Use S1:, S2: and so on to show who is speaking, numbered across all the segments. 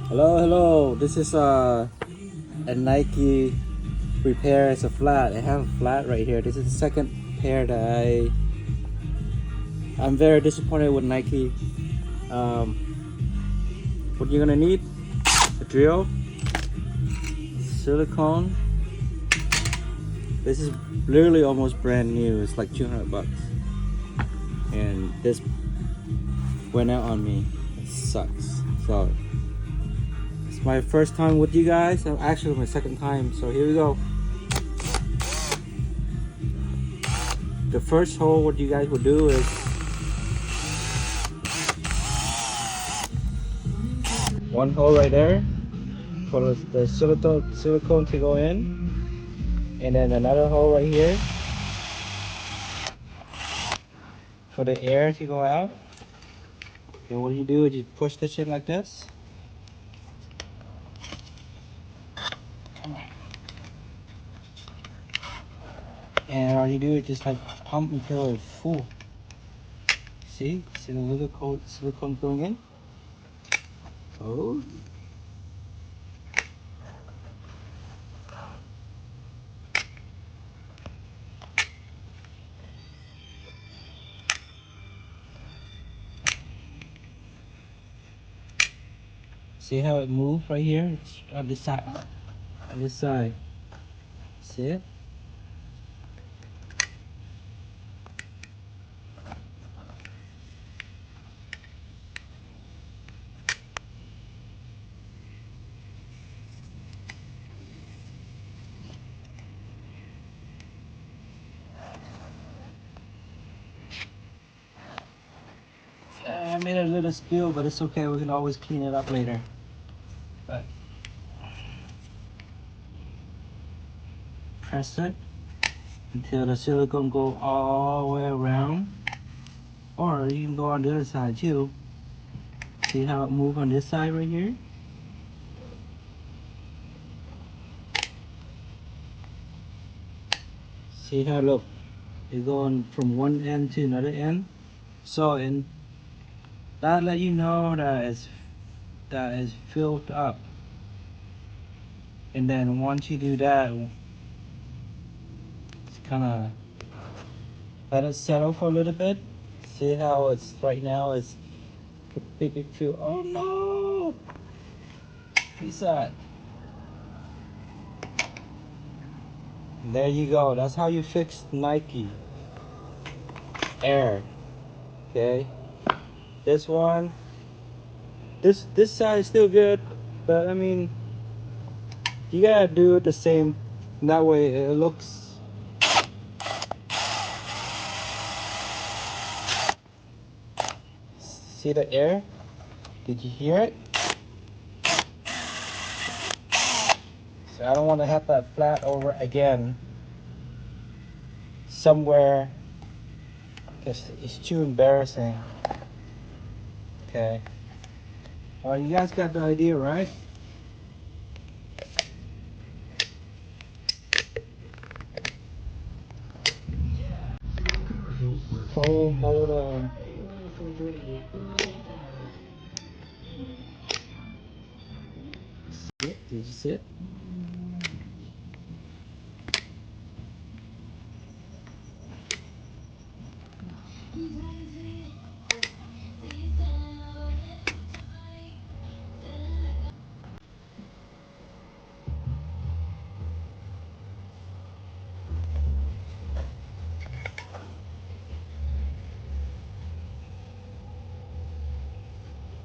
S1: Hello. This is a Nike repair. It's a flat. I have a flat right here. This is the second pair that I'm very disappointed with Nike. Um, what you're gonna need? A drill, silicone. This is literally almost brand new. It's like 200 bucks, and this went out on me. It sucks. So it's my first time with you guys. Actually my second time. So here we go. The first hole, what you guys would do is one hole right there for the silicone to go in, and then another hole right here for the air to go out. And what you do is you push this in like this. And all you do is just like pump until it's full. See the little silicone going in? Oh. See how it moves right here? It's on this side. On this side. See it? I made a little spill, but it's okay. We can always clean it up later. But press it until the silicone go all the way around. Or you can go on the other side too. See how it moves on this side right here? See how look, it's going from one end to another end. So in that let you know that is filled up. And then once you do that, it's kinda let it settle for a little bit. See how it's right now it's big feel. Oh no! What's that? There you go. That's how you fix Nike Air. Okay. This one, this side is still good, but I mean, you gotta do it the same. That way it looks. See the air? Did you hear it? So I don't want to have that flat over again somewhere because it's too embarrassing. Okay. All right, you guys got the idea, right? Hold on. Did you see it?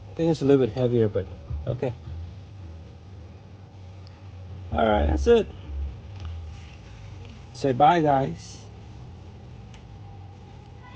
S1: I think it's a little bit heavier, but okay. All right, that's it. Say bye, guys.